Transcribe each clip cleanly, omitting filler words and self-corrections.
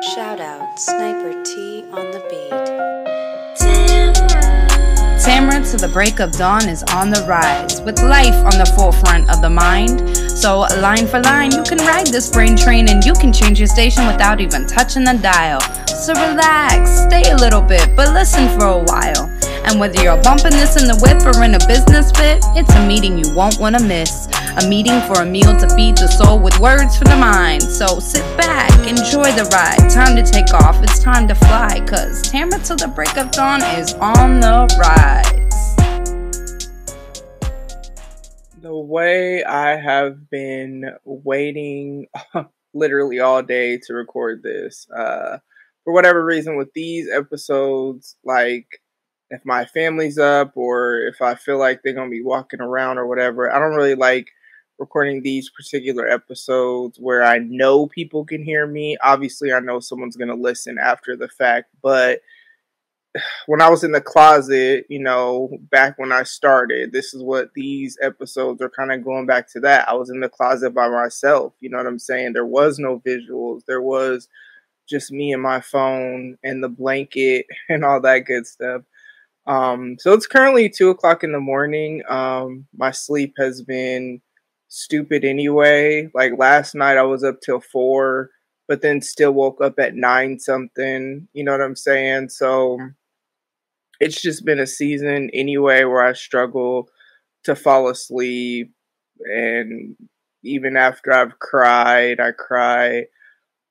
Shout out Sniper T on the beat. Tamara to the break of dawn is on the rise, with life on the forefront of the mind. So line for line, you can ride this brain train and you can change your station without even touching the dial. So relax, stay a little bit, but listen for a while. And whether you're bumping this in the whip or in a business fit, it's a meeting you won't want to miss. A meeting for a meal to feed the soul with words for the mind. So sit back, enjoy the ride. Time to take off, it's time to fly. Cause Tamara till the break of dawn is on the rise. The way I have been waiting literally all day to record this, for whatever reason with these episodes, like if my family's up or if I feel like they're going to be walking around or whatever, I don't really like recording these particular episodes where I know people can hear me. Obviously, I know someone's going to listen after the fact, but when I was in the closet, back when I started, this is what these episodes are kind of going back to that. I was in the closet by myself. You know what I'm saying? There was no visuals. There was just me and my phone and the blanket and all that good stuff. So it's currently 2:00 in the morning. My sleep has been stupid anyway. Like last night I was up till 4, but then still woke up at 9 something. You know what I'm saying? So it's just been a season anyway where I struggle to fall asleep. And even after I've cried, I cry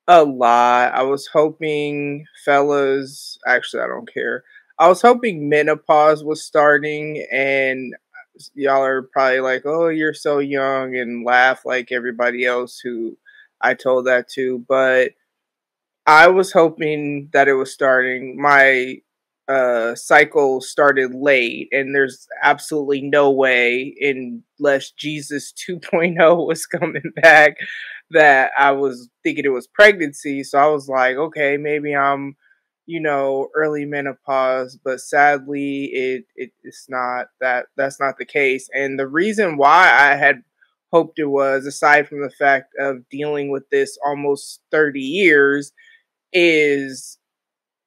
a lot. I was hoping, fellas, actually, I don't care. I was hoping menopause was starting, and y'all are probably like, oh, you're so young, and laugh like everybody else who I told that to. But I was hoping that it was starting. My cycle started late, and there's absolutely no way, unless Jesus 2.0 was coming back, that I was thinking it was pregnancy. So I was like, okay, maybe I'm, early menopause, but sadly, it's not that. That's not the case. And the reason why I had hoped it was, aside from the fact of dealing with this almost 30 years, is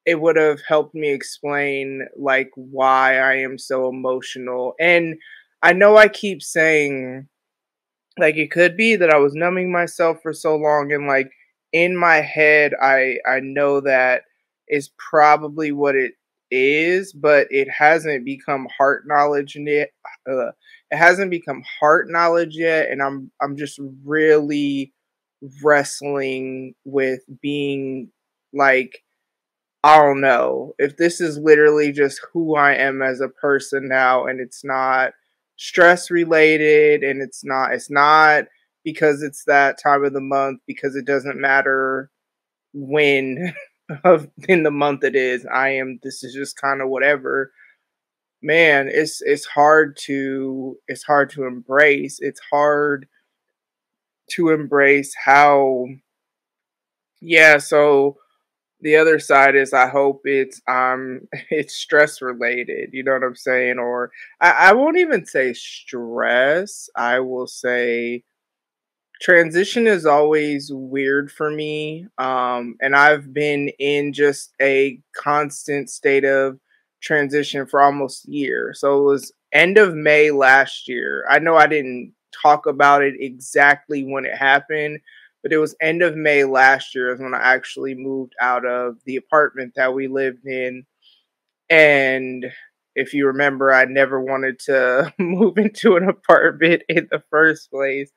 it would have helped me explain like why I am so emotional. And I know I keep saying like it could be that I was numbing myself for so long, and like in my head I know that is probably what it is, but it hasn't become heart knowledge yet. It hasn't become heart knowledge yet, and I'm just really wrestling with being like, I don't know if this is literally just who I am as a person now, and it's not stress related, and it's not because it's that time of the month, because it doesn't matter when in the month it is. This is just kind of whatever. Man, it's hard to embrace. It's hard to embrace how, yeah, so the other side is I hope it's it's stress related, you know what I'm saying? Or I won't even say stress. I will say transition is always weird for me. And I've been in just a constant state of transition for almost a year. So it was end of May last year. I know I didn't talk about it exactly when it happened, but it was end of May last year is when I actually moved out of the apartment that we lived in. And if you remember, I never wanted to move into an apartment in the first place.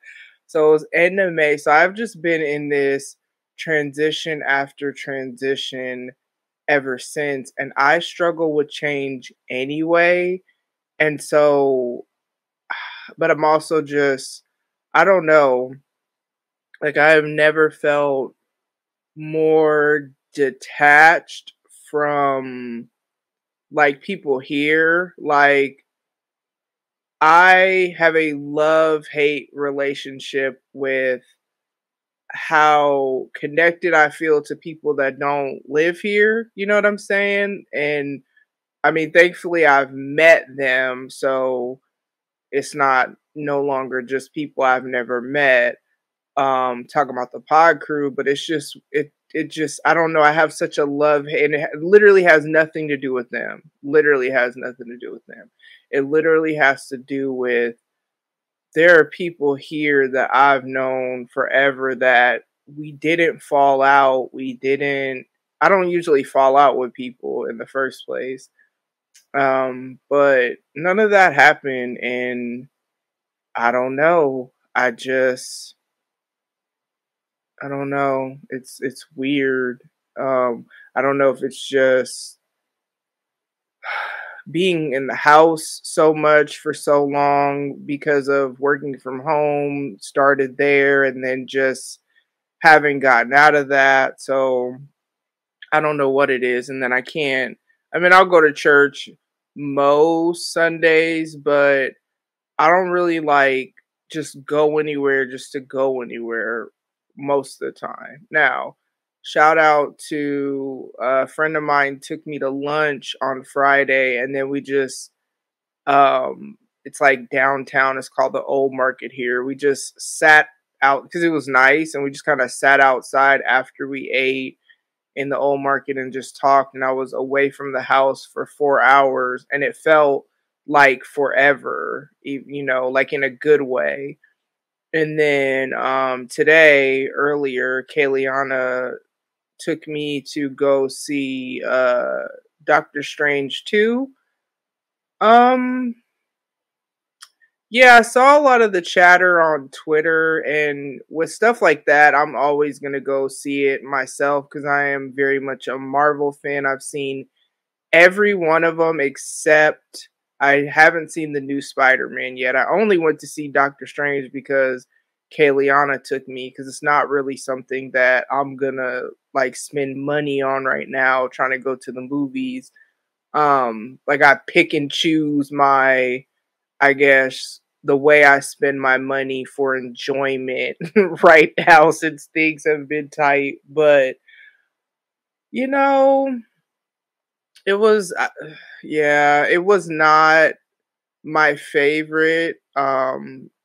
So it was end of May. So I've just been in this transition after transition ever since. And I struggle with change anyway. And so, but I'm also just, I don't know. Like, I have never felt more detached from like people here. Like, I have a love-hate relationship with how connected I feel to people that don't live here. You know what I'm saying? And I mean, thankfully I've met them, so it's not no longer just people I've never met. Talking about the pod crew, but it's just it just, I don't know. I have such a love, and it literally has nothing to do with them. Literally has nothing to do with them. It literally has to do with, there are people here that I've known forever that we didn't fall out. We didn't, I don't usually fall out with people in the first place. But none of that happened, and I don't know. I don't know. It's weird. I don't know if it's just being in the house so much for so long because of working from home, started there, and then just haven't gotten out of that. So I don't know what it is. And then I can't, I mean, I'll go to church most Sundays, but I don't really like just go anywhere just to go anywhere most of the time. Now, shout out to a friend of mine took me to lunch on Friday, and then we just it's like downtown, it's called the Old Market here. We just sat out because it was nice, and we just kind of sat outside after we ate in the Old Market and just talked, and I was away from the house for 4 hours, and it felt like forever, like in a good way. And then today, earlier, Kayliana took me to go see Doctor Strange 2. Um yeah, I saw a lot of the chatter on Twitter, and with stuff like that, I'm always going to go see it myself because I am very much a Marvel fan. I've seen every one of them except I haven't seen the new Spider-Man yet. I only went to see Doctor Strange because Kayliana took me, because it's not really something that I'm gonna like spend money on right now trying to go to the movies. Like I pick and choose my, I guess, the way I spend my money for enjoyment right now since things have been tight. But you know, it was, yeah, it was not my favorite.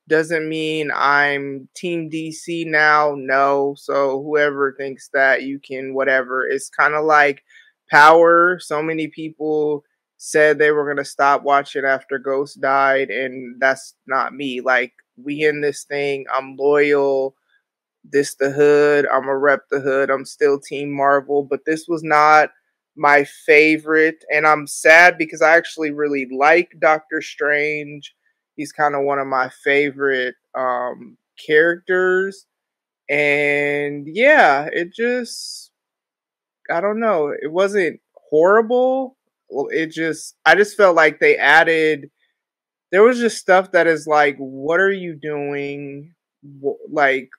Doesn't mean I'm Team DC now. No. So whoever thinks that, you can whatever. It's kind of like Power. So many people said they were gonna stop watching after Ghost died, and that's not me. Like, we in this thing. I'm loyal. This the hood. I'm a rep the hood. I'm still Team Marvel, but this was not my favorite, and I'm sad because I actually really like Doctor Strange. He's kind of one of my favorite characters, and yeah, it just, I don't know. It wasn't horrible. Well, I just felt like they added. There was just stuff that is like, what are you doing? Like,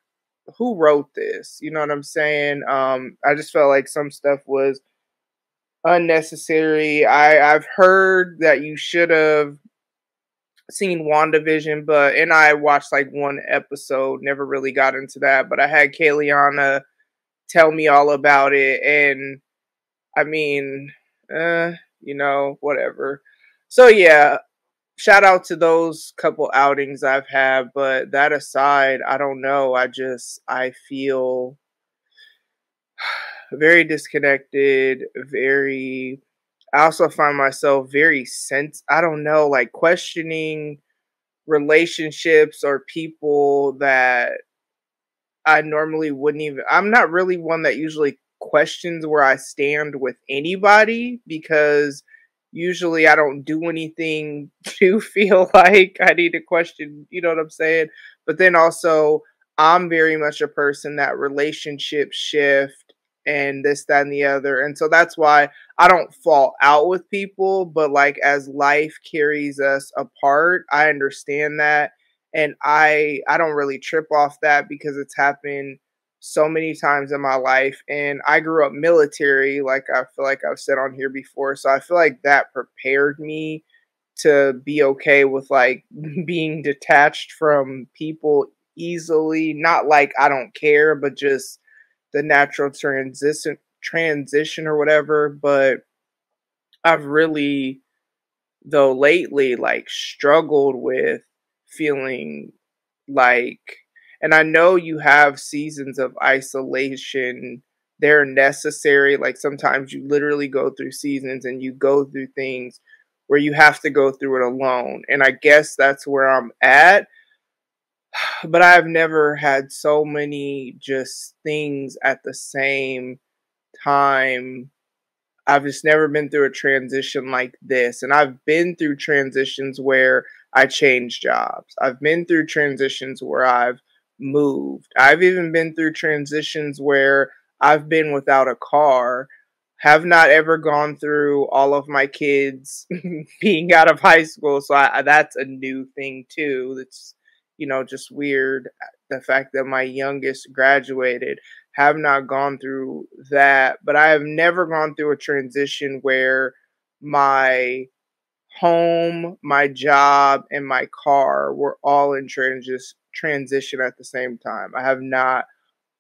who wrote this? You know what I'm saying? I just felt like some stuff was unnecessary. I've heard that you should have seen WandaVision, and I watched like one episode, never really got into that. But I had Kayliana tell me all about it, and I mean, whatever. So yeah, shout out to those couple outings I've had, but that aside, I don't know. I feel very disconnected, very, I also find myself very I don't know, like questioning relationships or people that I normally wouldn't even, I'm not really one that usually questions where I stand with anybody, because usually I don't do anything to feel like I need to question, you know what I'm saying? But then also, I'm very much a person that relationships shift and this, that, and the other. And so that's why I don't fall out with people, but like as life carries us apart, I understand that, and I don't really trip off that because it's happened so many times in my life, and I grew up military, like I feel like I've said on here before, so I feel like that prepared me to be okay with like being detached from people easily. Not like I don't care, but just the natural transition or whatever. But I've really, though, lately like struggled with feeling like, and I know you have seasons of isolation they're necessary. Like sometimes you literally go through seasons and you go through things where you have to go through it alone. And I guess that's where I'm at. But I've never had so many just things at the same time. I've just never been through a transition like this. And I've been through transitions where I changed jobs. I've been through transitions where I've moved. I've even been through transitions where I've been without a car. Have not ever gone through all of my kids being out of high school. So that's a new thing too. That's, just weird. The fact that my youngest graduated, have not gone through that, but I have never gone through a transition where my home, my job, and my car were all in transition at the same time. I have not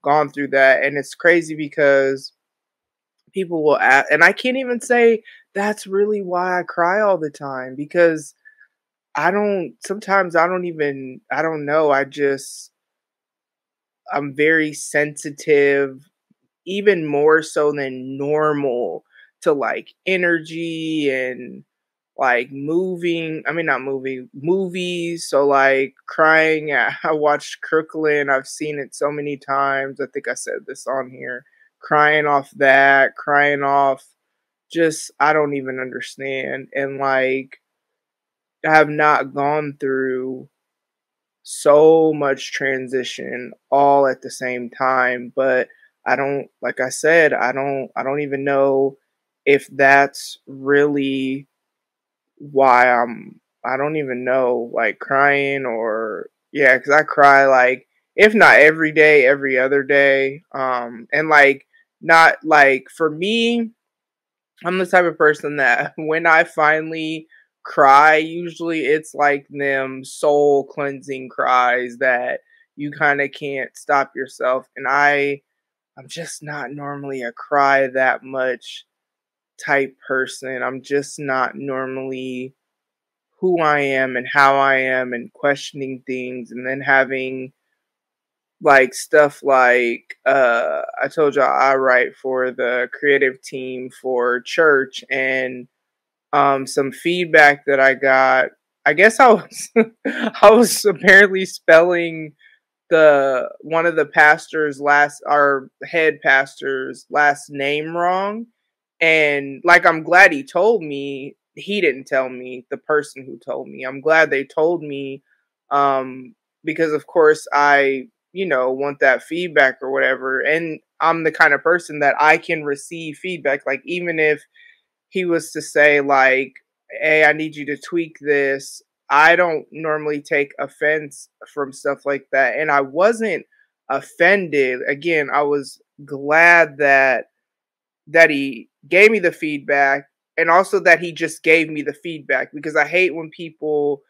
gone through that, and it's crazy because people will ask, and I can't even say that's really why I cry all the time because sometimes I don't know. I'm very sensitive, even more so than normal, to like energy and like not moving, movies. So like crying at, I watched Crooklyn. I've seen it so many times. I think I said this on here. Crying off that, crying off just, I don't even understand. And like, I have not gone through so much transition all at the same time, but like I said, I don't even know if that's really why I don't even know, like crying, or yeah, cuz I cry like if not every day, every other day. And like, not like, for me, I'm the type of person that when I finally cry, usually it's like them soul cleansing cries that you kind of can't stop yourself. And I'm just not normally a cry that much type person. I'm just not normally who I am and how I am, and questioning things, and then having like stuff like, I told y'all I write for the creative team for church, and some feedback that I got. I guess I was I was apparently spelling the one of the pastors last our head pastor's last name wrong. And like, I'm glad he told me. He didn't tell me, the person who told me. I'm glad they told me, um because of course I, want that feedback or whatever. And I'm the kind of person that I can receive feedback, like even if he was to say like, "Hey, I need you to tweak this." I don't normally take offense from stuff like that, and I wasn't offended. Again, I was glad that he gave me the feedback, and also that he just gave me the feedback, because I hate when people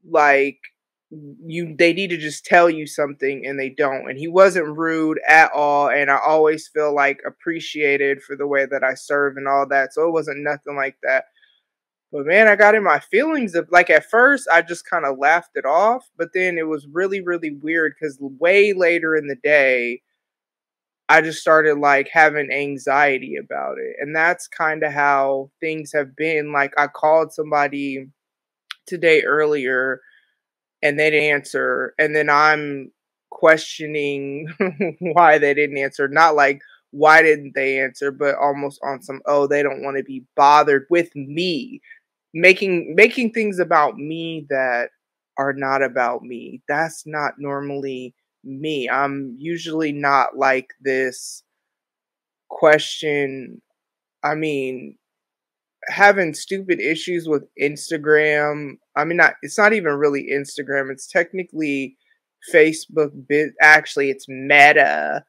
like, they need to just tell you something and they don't. And he wasn't rude at all, and I always feel like appreciated for the way that I serve and all that. So it wasn't nothing like that. But man, I got in my feelings of, like, at first I just kind of laughed it off, but then it was really really weird cuz way later in the day I just started like having anxiety about it. And that's kind of how things have been. Like, I called somebody today earlier and they didn't answer, and then I'm questioning why they didn't answer. Not like why didn't they answer, but almost on some, oh, they don't want to be bothered with me, making things about me that are not about me. That's not normally me. I'm usually not like this. Question, I mean, having stupid issues with Instagram. I mean, not, it's not even really Instagram. It's technically Facebook. Actually, it's Meta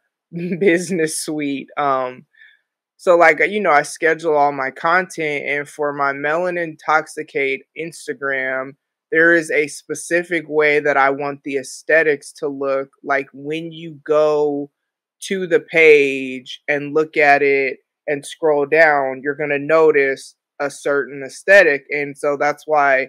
Business Suite. So like, I schedule all my content, and for my Melanin Toxicate Instagram, there is a specific way that I want the aesthetics to look. Like, when you go to the page and look at it and scroll down, you're going to notice a certain aesthetic. And so that's why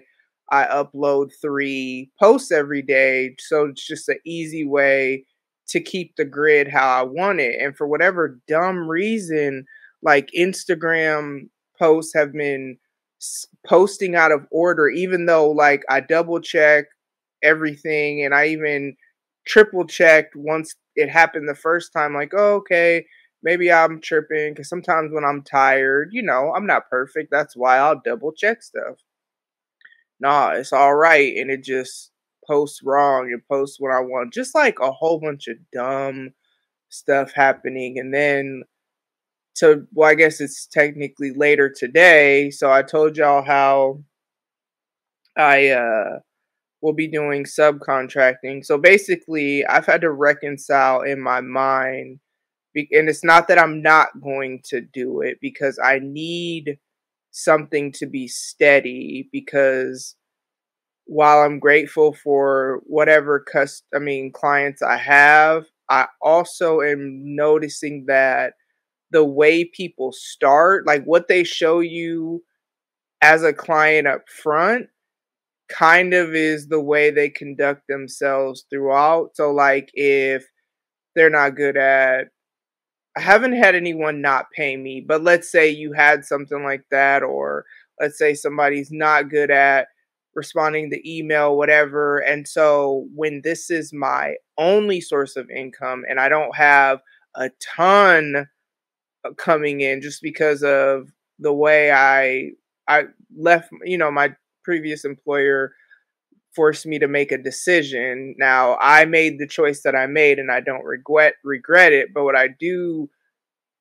I upload 3 posts every day. So it's just an easy way to keep the grid how I want it. And for whatever dumb reason, like Instagram posts have been posting out of order, even though like I double check everything and I even triple checked once it happened the first time, like, oh, okay, maybe I'm tripping. Cause sometimes when I'm tired, I'm not perfect. That's why I'll double check stuff. Nah, it's all right. And it just posts wrong and posts what I want. Just like a whole bunch of dumb stuff happening. And then well, I guess it's technically later today. So I told y'all how I will be doing subcontracting. So basically, I've had to reconcile in my mind, and it's not that I'm not going to do it because I need something to be steady, because while I'm grateful for whatever clients I have, I also am noticing that the way people start, like what they show you as a client up front, kind of is the way they conduct themselves throughout. So like if they're not good at I haven't had anyone not pay me, but let's say you had something like that, or let's say somebody's not good at responding to email, whatever. And so when this is my only source of income and I don't have a ton coming in just because of the way I left, my previous employer forced me to make a decision. Now, I made the choice that I made and I don't regret it, but what I do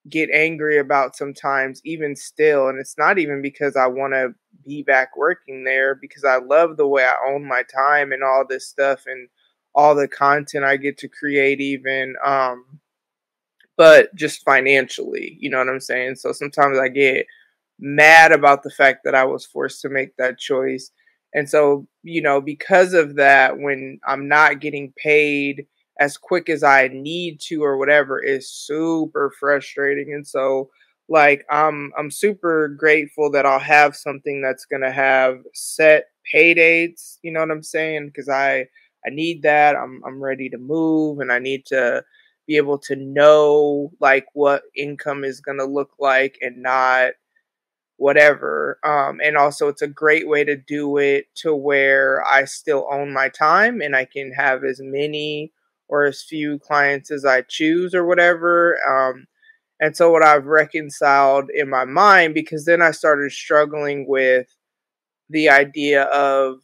get angry about sometimes, even still, and it's not even because I want to be back working there, because I love the way I own my time and all this stuff and all the content I get to create, even but just financially, you know what I'm saying? So sometimes I get mad about the fact that I was forced to make that choice. And so, because of that, when I'm not getting paid as quick as I need to or whatever, is super frustrating. And so like I'm super grateful that I'll have something that's going to have set pay dates, you know what I'm saying? Because I need that. I'm ready to move and I need to be able to know like what income is going to look like and not whatever. And also it's a great way to do it to where I still own my time and I can have as many or as few clients as I choose or whatever. And so what I've reconciled in my mind, because then I started struggling with the idea of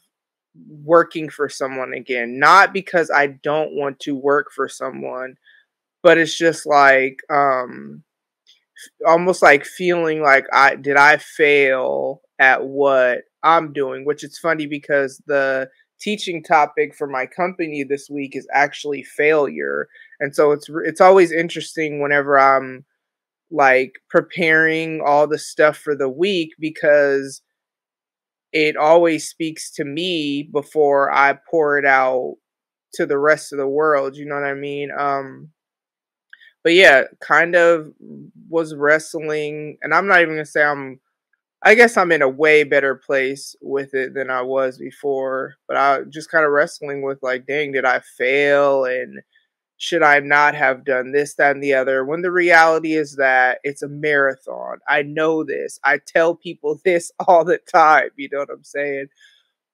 working for someone again, not because I don't want to work for someone, but it's just like almost like feeling like I fail at what I'm doing, which it's funny because the teaching topic for my company this week is actually failure. And so it's always interesting whenever I'm like preparing all the stuff for the week, because it always speaks to me before I pour it out to the rest of the world, you know what I mean? But yeah, kind of was wrestling, and I'm not even gonna say I guess I'm in a way better place with it than I was before, but I just kind of wrestling with like, dang, did I fail? And should I not have done this, that, and the other? When the reality is that it's a marathon. I know this. I tell people this all the time. You know what I'm saying?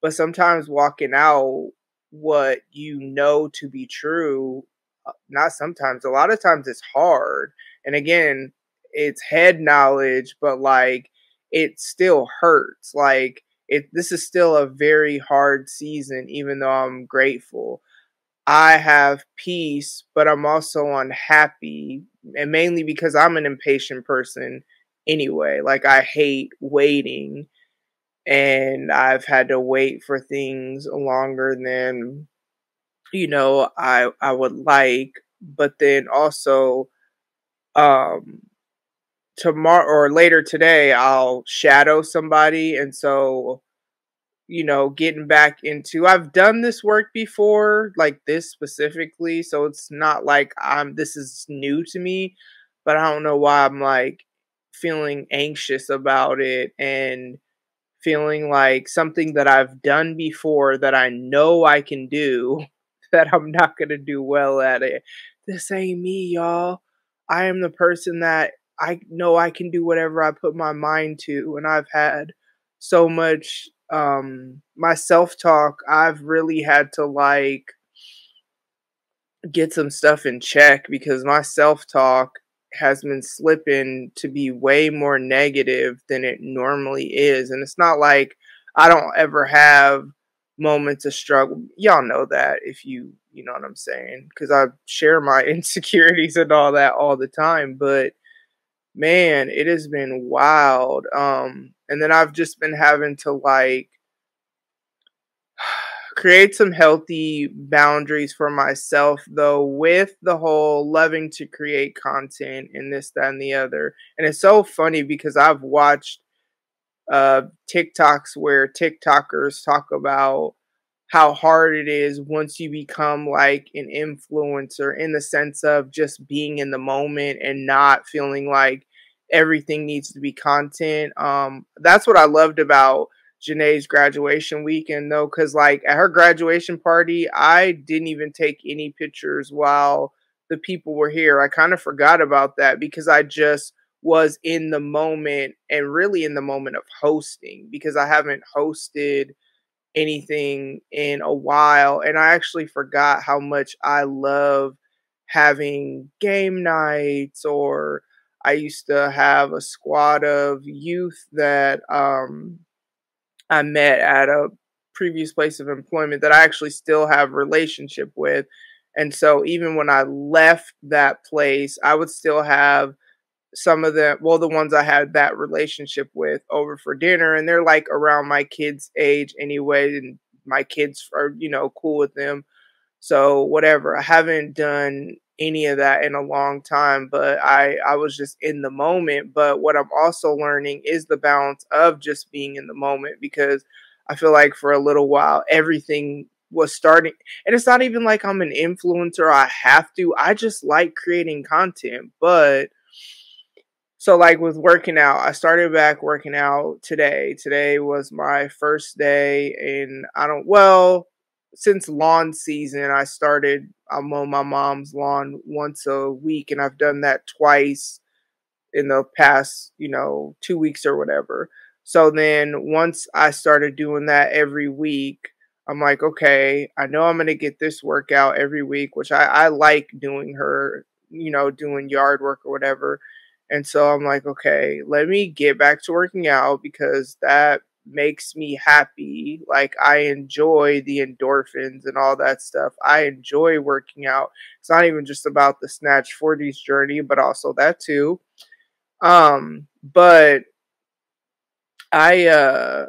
But sometimes walking out what you know to be true, not sometimes, a lot of times it's hard. And again, it's head knowledge, but like it still hurts. Like this is still a very hard season, even though I'm grateful. I have peace, but I'm also unhappy, and mainly because I'm an impatient person anyway. Like I hate waiting, and I've had to wait for things longer than I would like. But then also um tomorrow or later today I'll shadow somebody, and so getting back into, I've done this work before, like this specifically, so it's not like this is new to me, but I don't know why I'm like feeling anxious about it and feeling like something that I've done before that I know I can do that I'm not going to do well at it this ain't me, y'all. I am the person that I know I can do whatever I put my mind to. And I've had so much, my self talk, I've really had to like get some stuff in check because my self talk has been slipping to be way more negative than it normally is. And it's not like I don't ever have moments of struggle. Y'all know that if you know what I'm saying, because I share my insecurities and all that all the time. But man, it has been wild. And then I've just been having to like create some healthy boundaries for myself though, with the whole loving to create content and this, that, and the other. And it's so funny because I've watched TikToks where TikTokers talk about how hard it is once you become like an influencer, in the sense of just being in the moment and not feeling like everything needs to be content. That's what I loved about Janae's graduation weekend though, because like at her graduation party, I didn't even take any pictures while the people were here. I kind of forgot about that because I just was in the moment, and really in the moment of hosting, because I haven't hosted anything in a while. And I actually forgot how much I love having game nights, or I used to have a squad of youth that I met at a previous place of employment that I actually still have relationship with. And so even when I left that place, I would still have some of them, well, the ones I had that relationship with over for dinner, and they're like around my kids' age anyway, and my kids are, cool with them. So whatever. I haven't done any of that in a long time, but I was just in the moment. But what I'm also learning is the balance of just being in the moment, because I feel like for a little while everything was starting, and it's not even like I'm an influencer, I have to. I just like creating content. But so like with working out, I started back working out today. Today was my first day, and since lawn season, I mow my mom's lawn once a week, and I've done that twice in the past, 2 weeks or whatever. So then once I started doing that every week, I'm like, okay, I know I'm gonna get this workout every week, which I like doing doing yard work or whatever. And so I'm like, okay, let me get back to working out because that makes me happy. Like I enjoy the endorphins and all that stuff. I enjoy working out. It's not even just about the Snatch 40s journey, but also that too. But I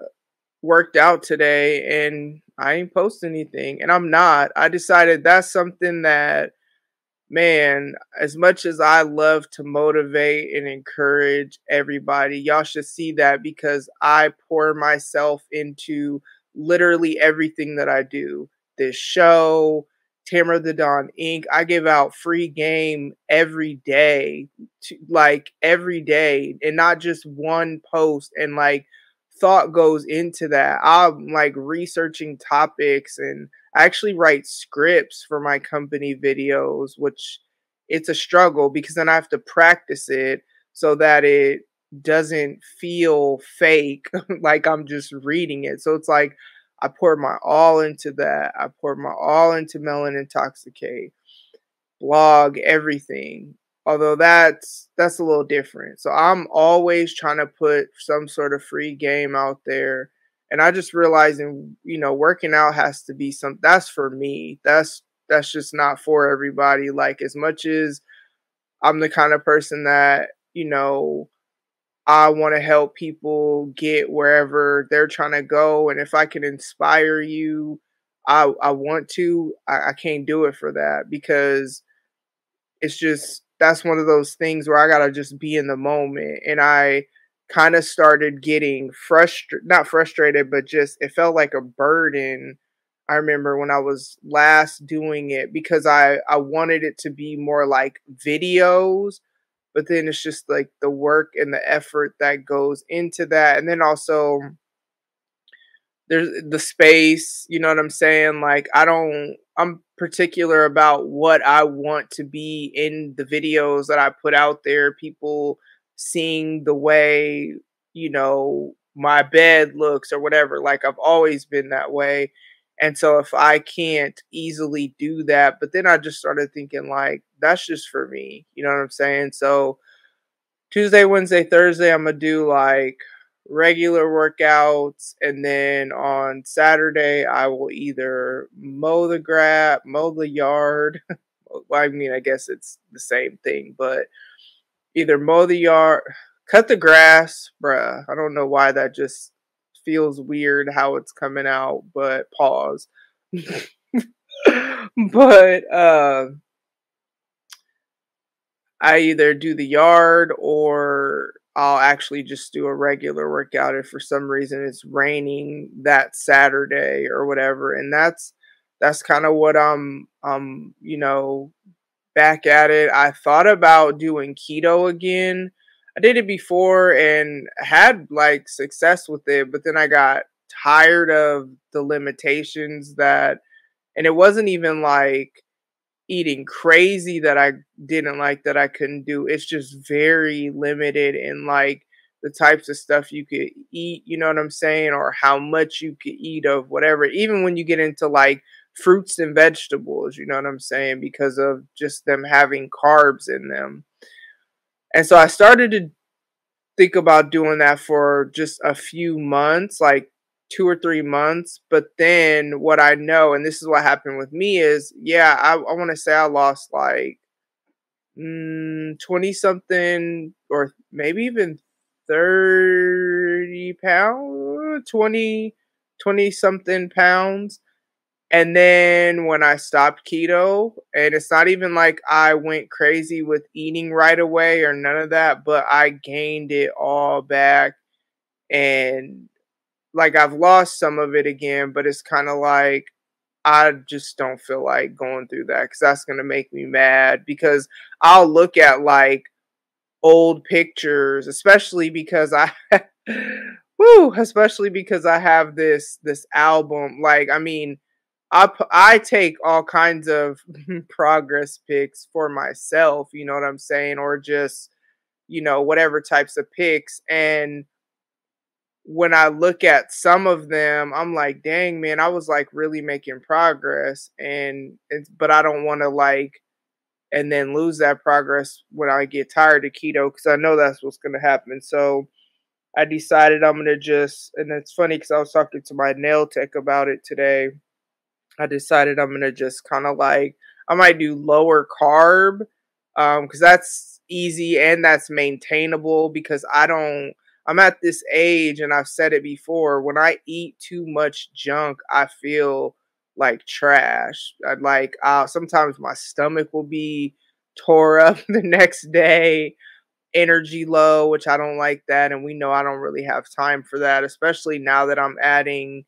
worked out today and I ain't post anything, and I'm not. I decided that's something that, man, as much as I love to motivate and encourage everybody, y'all should see that, because I pour myself into literally everything that I do. This show, Tamara the Dawn Inc. I give out free game every day, like every day, and not just one post. And like thought goes into that. I'm like researching topics, and I actually write scripts for my company videos, which it's a struggle because then I have to practice it so that it doesn't feel fake, like I'm just reading it. So it's like I pour my all into that. I pour my all into Melon Intoxicate, blog, everything. Although that's a little different. So I'm always trying to put some sort of free game out there. And I just realizing, working out has to be that's for me. That's just not for everybody. Like as much as I'm the kind of person that, I want to help people get wherever they're trying to go. And if I can inspire you, I want to. I can't do it for that because it's just that's one of those things where I gotta just be in the moment. And I kind of started getting not frustrated, but just it felt like a burden. I remember when I was last doing it because I wanted it to be more like videos, but then it's just like the work and the effort that goes into that. And then also there's the space, you know what I'm saying? Like I'm particular about what I want to be in the videos that I put out there, people seeing the way, my bed looks or whatever. Like I've always been that way. And so if I can't easily do that, but then I just started thinking like that's just for me. You know what I'm saying? So Tuesday, Wednesday, Thursday, I'm gonna do like regular workouts, and then on Saturday, I will either mow the yard. Well, I mean, I guess it's the same thing, but either mow the yard, cut the grass, bruh. I don't know why that just feels weird how it's coming out, but pause. But I either do the yard or I'll actually just do a regular workout if for some reason it's raining that Saturday or whatever. And that's kind of what I'm back at it. I thought about doing keto again. I did it before and had like success with it, but then I got tired of the limitations that, and it wasn't even like eating crazy that I didn't like that I couldn't do. It's just very limited in like the types of stuff you could eat, you know what I'm saying, or how much you could eat of whatever. Even when you get into like fruits and vegetables, you know what I'm saying, because of just them having carbs in them. And so I started to think about doing that for just a few months, like 2 or 3 months. But then what I know, and this is what happened with me, is yeah, I want to say I lost like 20 something or maybe even 30 pounds, 20 something pounds. And then when I stopped keto, and it's not even like I went crazy with eating right away or none of that, but I gained it all back. And like I've lost some of it again, but it's kind of like I just don't feel like going through that because that's going to make me mad because I'll look at like old pictures, especially because especially because I have this album. Like, I mean, I take all kinds of progress pics for myself, you know what I'm saying, or just whatever types of pics. And when I look at some of them, I'm like, dang man, I was like really making progress, and but I don't want to like and then lose that progress when I get tired of keto because I know that's what's gonna happen. So I decided I'm gonna just, and it's funny because I was talking to my nail tech about it today. I decided I'm gonna just kind of like I might do lower carb, because that's easy and that's maintainable because I'm at this age and I've said it before, when I eat too much junk, I feel like trash. I'd like sometimes my stomach will be tore up the next day, energy low, which I don't like that, and we know I don't really have time for that, especially now that I'm adding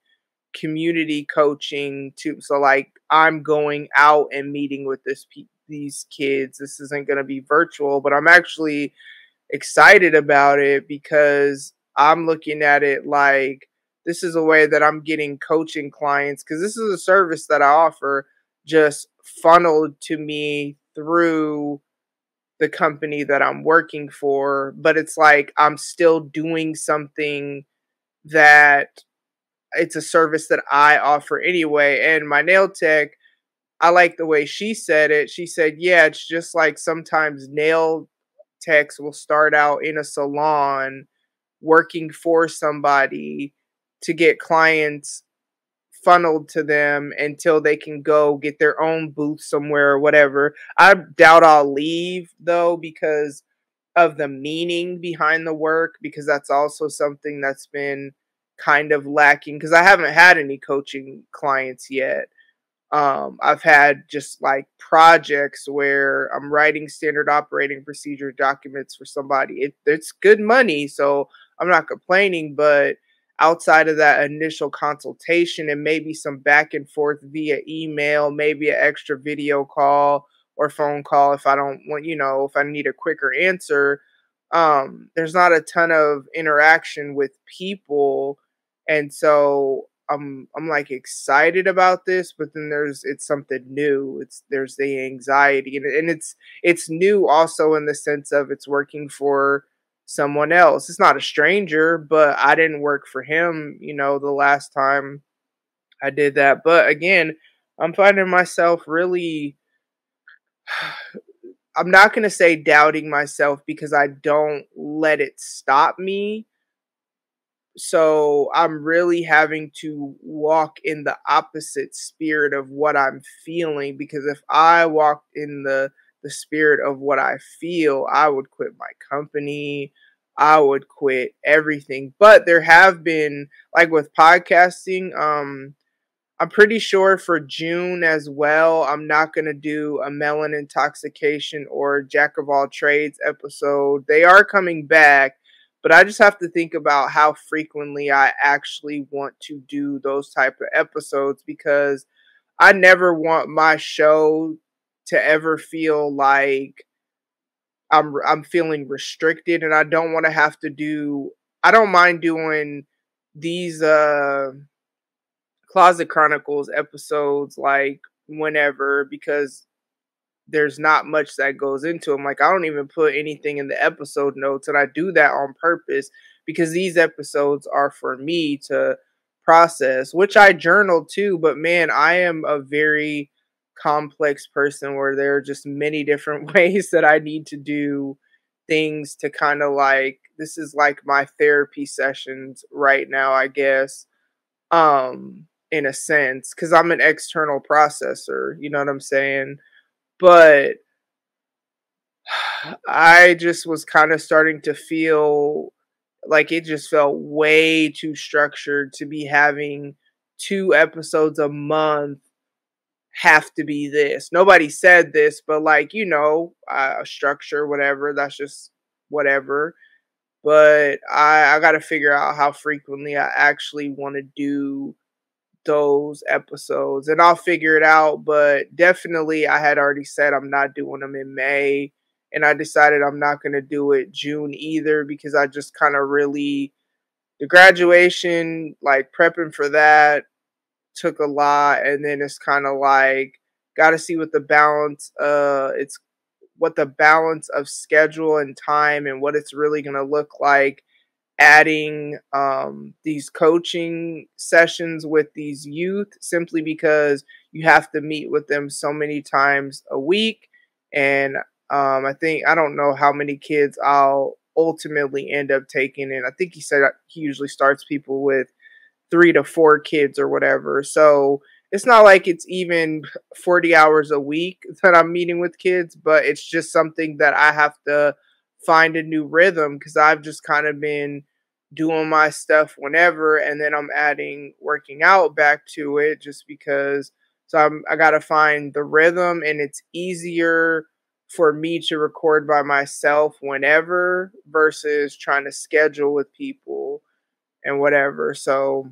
community coaching too. So like I'm going out and meeting with these kids. This isn't going to be virtual, but I'm actually excited about it because I'm looking at it like this is a way that I'm getting coaching clients, because this is a service that I offer just funneled to me through the company that I'm working for, but it's like I'm still doing something that it's a service that I offer anyway. And my nail tech, I like the way she said it. She said, yeah, it's just like sometimes nail techs will start out in a salon working for somebody to get clients funneled to them until they can go get their own booth somewhere or whatever. I doubt I'll leave though because of the meaning behind the work, because that's also something that's been kind of lacking because I haven't had any coaching clients yet. I've had just like projects where I'm writing standard operating procedure documents for somebody. It's good money, so I'm not complaining, but outside of that initial consultation and maybe some back and forth via email, maybe an extra video call or phone call if I don't want, if I need a quicker answer, there's not a ton of interaction with people. And so I'm like excited about this, but then it's something new. There's the anxiety, and it's new also in the sense of it's working for someone else. It's not a stranger, but I didn't work for him, the last time I did that. But again, I'm finding myself really I'm not going to say doubting myself because I don't let it stop me. So I'm really having to walk in the opposite spirit of what I'm feeling, because if I walked in the spirit of what I feel, I would quit my company. I would quit everything. But there have been, like with podcasting, I'm pretty sure for June as well, I'm not going to do a melon intoxication or jack of all trades episode. They are coming back, but I just have to think about how frequently I actually want to do those type of episodes, because I never want my show to ever feel like I'm feeling restricted, and I don't want to have to do I don't mind doing these Closet Chronicles episodes like whenever, because there's not much that goes into them. Like, I don't even put anything in the episode notes, and I do that on purpose because these episodes are for me to process, which I journal too. But man, I am a very complex person where there are just many different ways that I need to do things to kind of like, this is like my therapy sessions right now, I guess, in a sense, because I'm an external processor, you know what I'm saying? But I just was kind of starting to feel like it just felt way too structured to be having 2 episodes a month have to be this. Nobody said this, but like, structure, whatever, that's just whatever. But I got to figure out how frequently I actually want to do those episodes, and I'll figure it out. But definitely, I had already said I'm not doing them in May, and I decided I'm not going to do it June either, because I just kind of really, the graduation, like prepping for that took a lot, and then it's kind of like, got to see what the balance it's what the balance of schedule and time and what it's really going to look like adding these coaching sessions with these youth, simply because you have to meet with them so many times a week. And I don't know how many kids I'll ultimately end up taking. And I think he said he usually starts people with 3 to 4 kids or whatever. So it's not like it's even 40 hours a week that I'm meeting with kids, but it's just something that I have to find a new rhythm, because I've just kind of been doing my stuff whenever, and then I'm adding working out back to it just because. So I got to find the rhythm, and it's easier for me to record by myself whenever versus trying to schedule with people and whatever. So,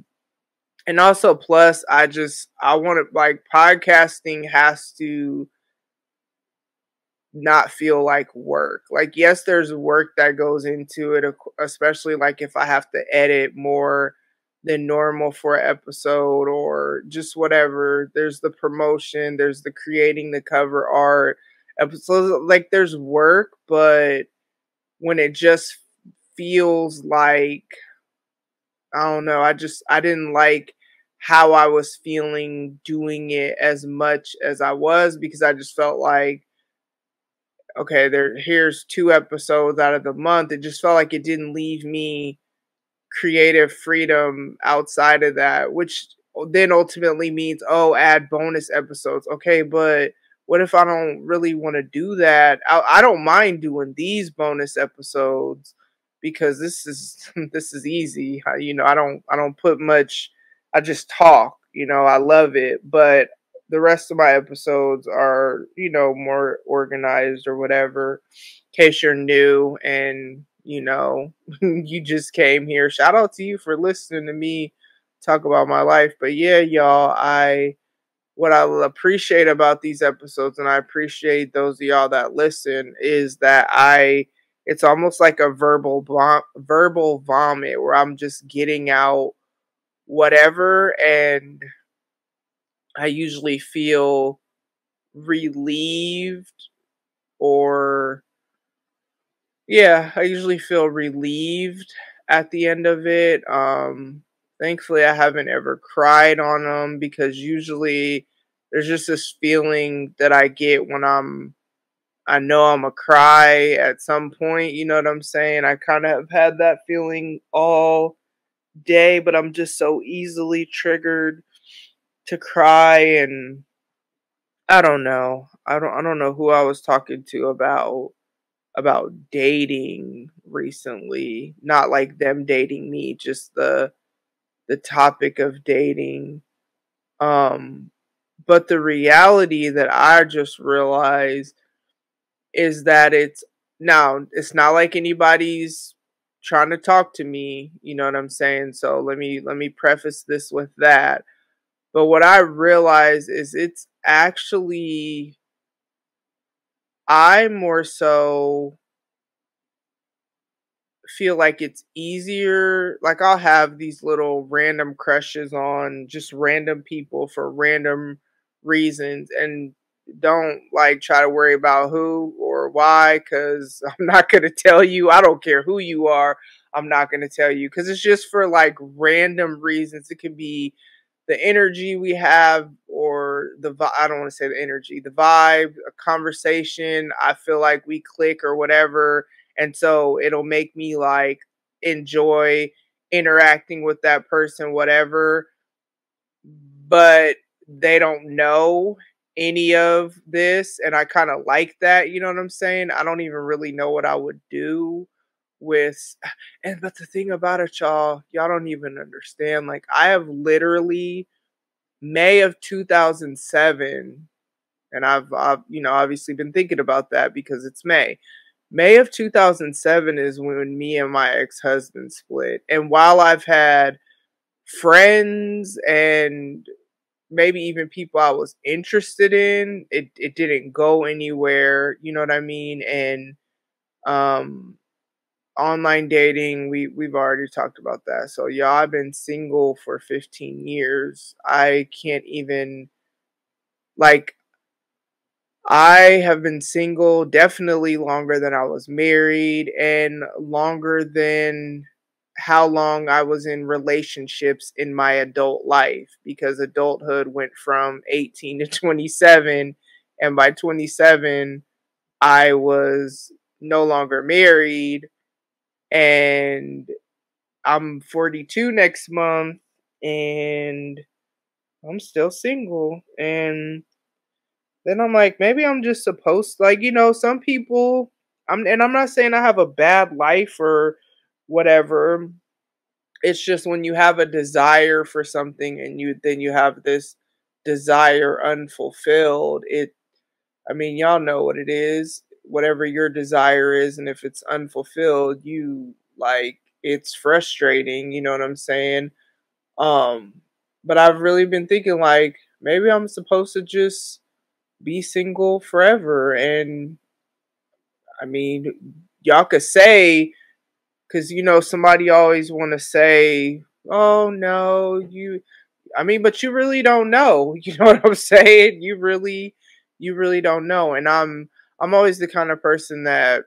and also plus I want to, like, podcasting has to not feel like work. Like, yes, there's work that goes into it, especially like if I have to edit more than normal for an episode or just whatever. There's the promotion, there's the creating the cover art episodes. Like, there's work, but when it just feels like, I don't know, I didn't like how I was feeling doing it as much as I was, because I just felt like, okay, here's 2 episodes out of the month. It just felt like it didn't leave me creative freedom outside of that, which then ultimately means, oh, add bonus episodes. Okay, but what if I don't really want to do that? I don't mind doing these bonus episodes, because this is this is easy. I don't put much. I just talk. I love it, but the rest of my episodes are, more organized or whatever. In case you're new and you just came here, shout out to you for listening to me talk about my life. But yeah, y'all, what I will appreciate about these episodes, and I appreciate those of y'all that listen, is that it's almost like a verbal vomit, where I'm just getting out whatever, and I usually feel relieved, or yeah, I usually feel relieved at the end of it. Thankfully I haven't ever cried on them, because usually there's just this feeling that I get when I know I'm a cry at some point, you know what I'm saying? I kind of have had that feeling all day, but I'm just so easily triggered to cry. And I don't know. I don't know who I was talking to about dating recently. Not like them dating me, just the topic of dating. Um but the reality that I just realized is that it's not like anybody's trying to talk to me, you know what I'm saying? So let me preface this with that. But what I realize is it's actually, I more so feel like it's easier. Like, I'll have these little random crushes on just random people for random reasons, and don't like try to worry about who or why, cuz I'm not going to tell you. I don't care who you are. I'm not going to tell you, cuz it's just for like random reasons. It could be the energy we have, or I don't want to say the energy, the vibe, a conversation. I feel like we click or whatever, and so it'll make me like enjoy interacting with that person, whatever. But they don't know any of this, and I kind of like that, you know what I'm saying? I don't even really know what I would do with and but the thing about it, y'all don't even understand. Like, I have literally May of 2007, and I've obviously been thinking about that because it's May. May of 2007 is when me and my ex-husband split. And while I've had friends and maybe even people I was interested in, it didn't go anywhere, you know what I mean? And um online dating, we've already talked about that. So yeah, I've been single for 15 years. I can't even, like, I have been single definitely longer than I was married, and longer than how long I was in relationships in my adult life, because adulthood went from 18 to 27, and by 27 I was no longer married, and I'm 42 next month, and I'm still single. And then I'm like, maybe I'm just supposed, like, some people, I'm not saying I have a bad life or whatever. It's just when you have a desire for something, and you have this desire unfulfilled, I mean, y'all know what it is. Whatever your desire is, and if it's unfulfilled, it's frustrating, you know what I'm saying? Um, but I've really been thinking, like, maybe I'm supposed to just be single forever. And I mean, y'all could say, because somebody always want to say, "Oh no, you." I mean, but you really don't know. You know what I'm saying? You really don't know. And I'm always the kind of person that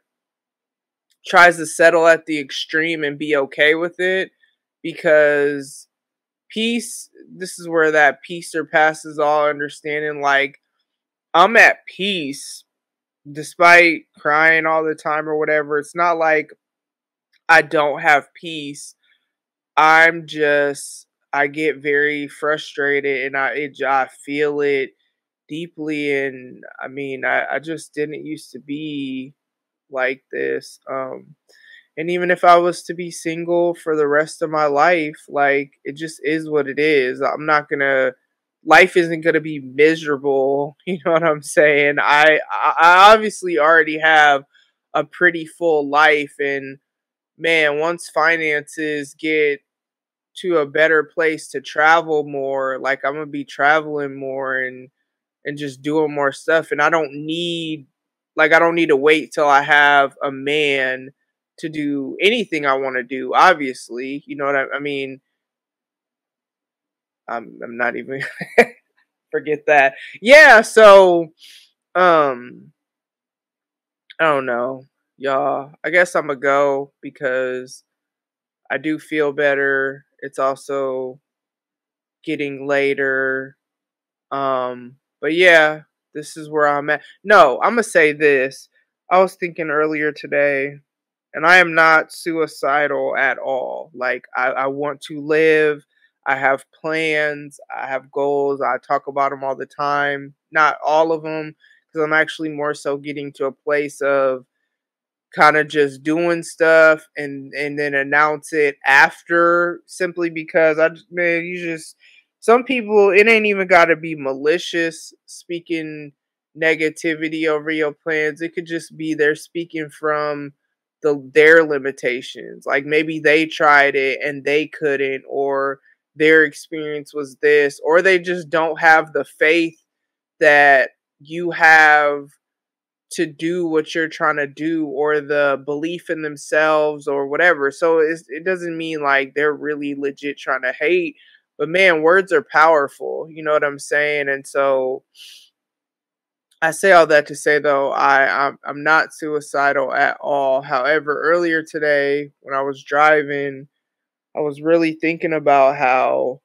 tries to settle at the extreme and be okay with it, because peace. This is where that peace surpasses all understanding. Like, I'm at peace despite crying all the time or whatever. It's not like I don't have peace. I get very frustrated, and I feel it deeply. And I mean, I just didn't used to be like this. And even if I was to be single for the rest of my life, like, it just is what it is. Life isn't gonna be miserable. You know what I'm saying? I obviously already have a pretty full life, and man, once finances get to a better place to travel more, like, I'm gonna be traveling more, and just doing more stuff. And I don't need to wait till I have a man to do anything I want to do. Obviously, you know what I mean? I'm not even forget that. Yeah, so I don't know, y'all. I guess I'm gonna go because I do feel better. It's also getting later. But yeah, this is where I'm at. No, I'm gonna say this. I was thinking earlier today, and I am not suicidal at all. Like I want to live. I have plans. I have goals. I talk about them all the time. Not all of them, because I'm actually more so getting to a place of kind of just doing stuff and then announce it after, simply because man, you just, some people, it ain't even got to be malicious speaking negativity over your plans. It could just be they're speaking from their limitations, like maybe they tried it and they couldn't, or their experience was this, or they just don't have the faith that you have to do what you're trying to do, or the belief in themselves or whatever. So it doesn't mean like they're really legit trying to hate, but man, words are powerful. You know what I'm saying? And so I say all that to say though, I'm not suicidal at all. However, earlier today when I was driving, I was really thinking about how,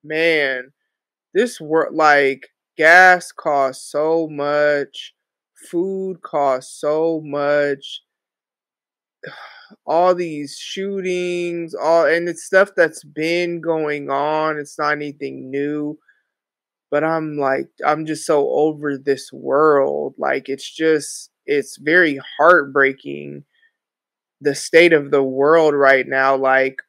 man, this world, like, gas costs so much, food costs so much, all these shootings, and it's stuff that's been going on. It's not anything new. But I'm like, I'm just so over this world. Like, it's very heartbreaking, the state of the world right now. Like,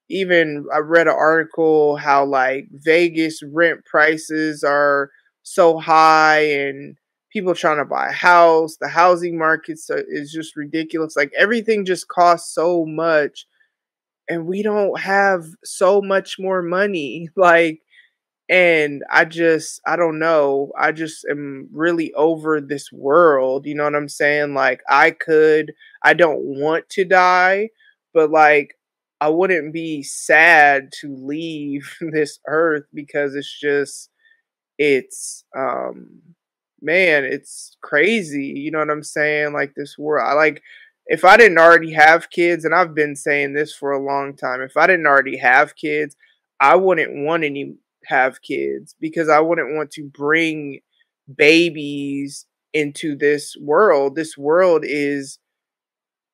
even I read an article how like Vegas rent prices are so high, and people trying to buy a house. The housing market is just ridiculous. Like, everything just costs so much, and we don't have so much more money. Like, and I don't know. I just am really over this world. You know what I'm saying? Like, I don't want to die, but like, I wouldn't be sad to leave this earth, because it's man, it's crazy. You know what I'm saying? Like, this world, I like, if I didn't already have kids, and I've been saying this for a long time, if I didn't already have kids, I wouldn't want any have kids, because I wouldn't want to bring babies into this world. This world is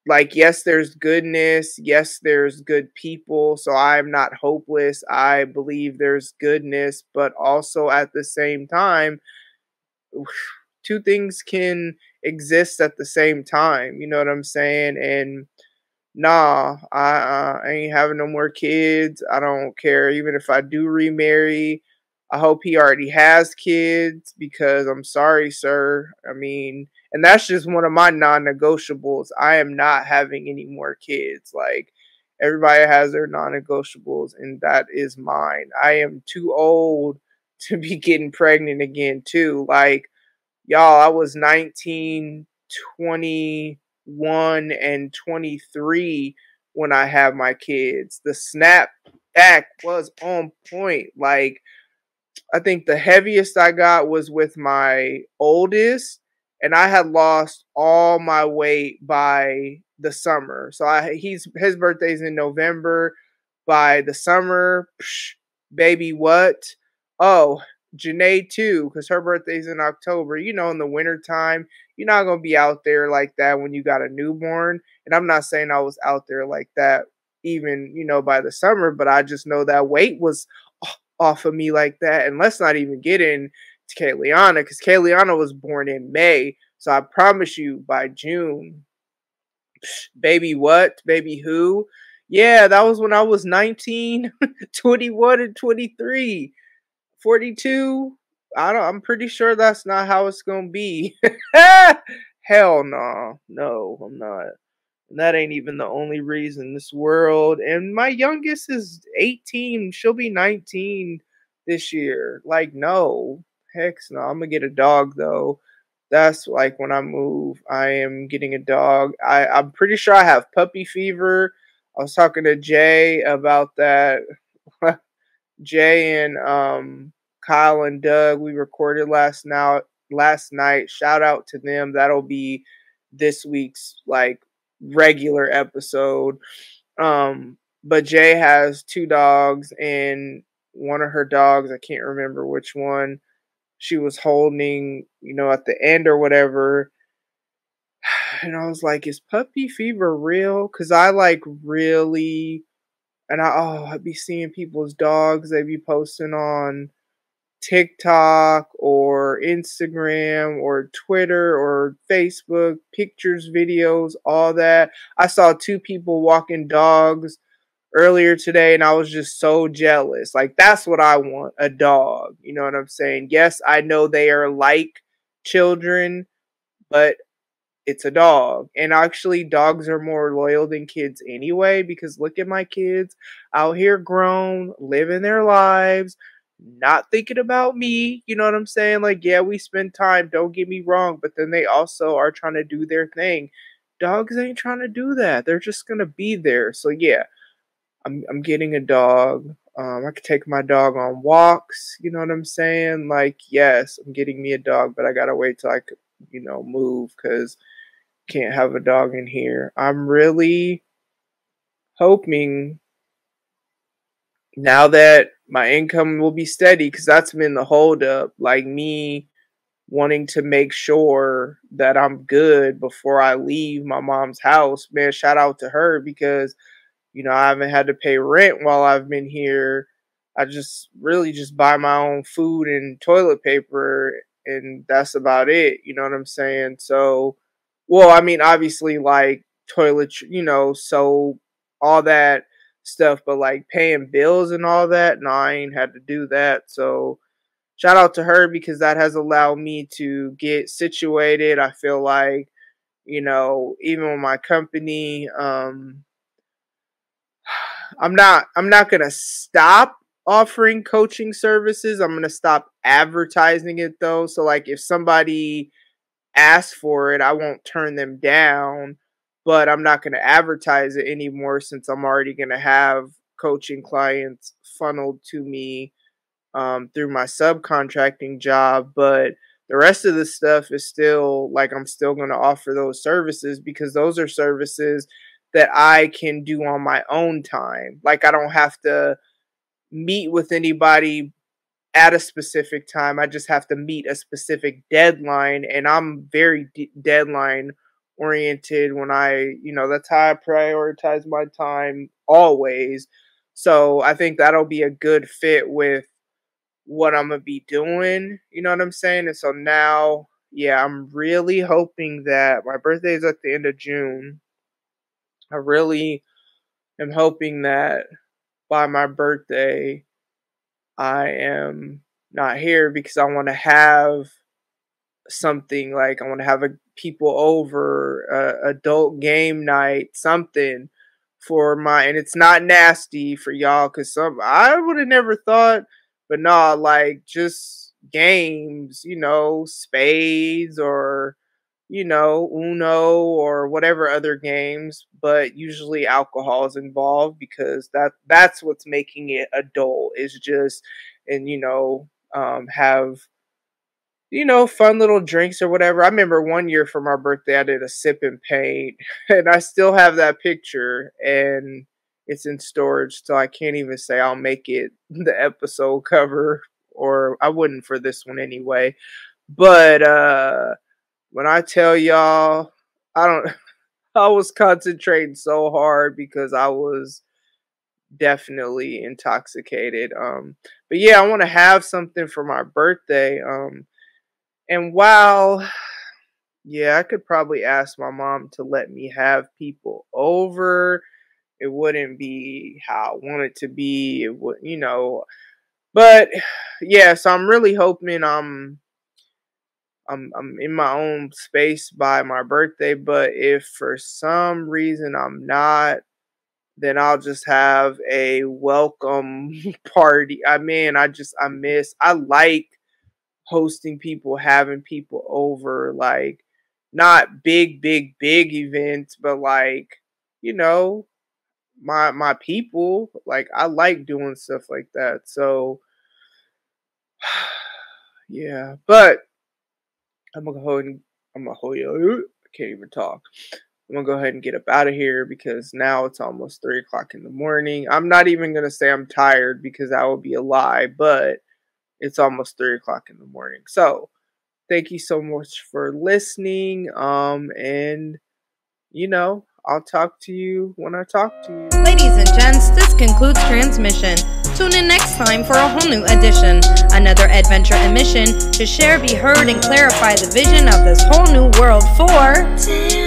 like, yes, there's goodness, yes, there's good people, so I'm not hopeless. I believe there's goodness, but also at the same time, two things can exist at the same time. You know what I'm saying? And nah, I ain't having no more kids. I don't care. Even if I do remarry, I hope he already has kids, because I'm sorry, sir. I mean, and that's just one of my non-negotiables. I am not having any more kids. Like, everybody has their non-negotiables, and that is mine. I am too old to be getting pregnant again, too. Like, y'all, I was 19, 21, and 23 when I had my kids. The snap back was on point. Like, I think the heaviest I got was with my oldest, and I had lost all my weight by the summer. So his birthday's in November. By the summer, baby, what? Oh, Janae too, because her birthday's in October. You know, in the wintertime, you're not gonna be out there like that when you got a newborn. And I'm not saying I was out there like that even, by the summer, but I just know that weight was off of me like that. And let's not even get into Kayliana, because Kayliana was born in May. So I promise you, by June, baby what? Baby who? Yeah, that was when I was 19, 21, and 23. 42. I'm pretty sure that's not how it's gonna be. Hell no. No, I'm not. And that ain't even the only reason. This world. And my youngest is 18. She'll be 19 this year. Like, no. Heck no. I'm gonna get a dog though. That's like when I move. I am getting a dog. I'm pretty sure I have puppy fever. I was talking to Jay about that Jay and Kyle and Doug, we recorded last night. Shout out to them. That'll be this week's like regular episode. But Jay has two dogs, and one of her dogs, I can't remember which one, she was holding, at the end or whatever. And I was like, is puppy fever real? Because I like really, and I'd be seeing people's dogs, they be posting on TikTok or Instagram or Twitter or Facebook, pictures, videos, all that. I saw two people walking dogs earlier today, and I was just so jealous. Like, that's what I want, a dog. You know what I'm saying? Yes, I know they are like children, but it's a dog. And actually, dogs are more loyal than kids anyway, because look at my kids out here grown, living their lives, not thinking about me. You know what I'm saying? Like, yeah, we spend time, don't get me wrong, but then they also are trying to do their thing. Dogs ain't trying to do that. They're just gonna be there. So yeah, I'm getting a dog. I could take my dog on walks. You know what I'm saying? Like, yes, I'm getting me a dog, but I gotta wait till I could, move, because can't have a dog in here. I'm really hoping now that my income will be steady, because that's been the holdup. Like, me wanting to make sure that I'm good before I leave my mom's house. Man, shout out to her, because I haven't had to pay rent while I've been here. I just really just buy my own food and toilet paper, and that's about it. You know what I'm saying? So, well, I mean, obviously, like toilet, so all that stuff, but like paying bills and all that, no, I ain't had to do that. So, shout out to her, because that has allowed me to get situated. I feel like, even with my company, I'm not going to stop offering coaching services. I'm going to stop advertising it though. So like, if somebody asks for it, I won't turn them down, but I'm not going to advertise it anymore, since I'm already going to have coaching clients funneled to me through my subcontracting job. But the rest of the stuff is still like, I'm still going to offer those services, because those are services that I can do on my own time. Like, I don't have to meet with anybody at a specific time. I just have to meet a specific deadline, and I'm very deadline oriented when that's how I prioritize my time always. So I think that'll be a good fit with what I'm gonna be doing. You know what I'm saying? And so now, yeah, I'm really hoping that my birthday is at the end of June. I really am hoping that by my birthday, I am not here, because I want to have something, like I want to have people over, adult game night, something for and it's not nasty for y'all, because I would have never thought, but nah, like just games, spades, or Uno, or whatever other games, but usually alcohol is involved, because that's what's making it adult, is just, and have fun little drinks or whatever. I remember one year for my birthday, I did a sip and paint, and I still have that picture, and it's in storage, so I can't even say I'll make it the episode cover, or I wouldn't for this one anyway. But when I tell y'all, I don't, I was concentrating so hard, because I was definitely intoxicated. But yeah, I want to have something for my birthday. And while, yeah, I could probably ask my mom to let me have people over. It wouldn't be how I want it to be. It would, but yeah, so I'm really hoping I'm in my own space by my birthday. But if for some reason I'm not, then I'll just have a welcome party. I mean, I like hosting people, having people over, like not big events, but like, you know, my people. Like, I like doing stuff like that. So yeah, but I'm gonna go ahead and I can't even talk. I'm gonna go ahead and get up out of here because now it's almost 3 o'clock in the morning. I'm not even gonna say I'm tired because that would be a lie, but it's almost 3 o'clock in the morning. So thank you so much for listening. And I'll talk to you when I talk to you. Ladies and gents, this concludes transmission. Tune in next time for a whole new edition. Another adventure and mission to share, be heard, and clarify the vision of this whole new world for...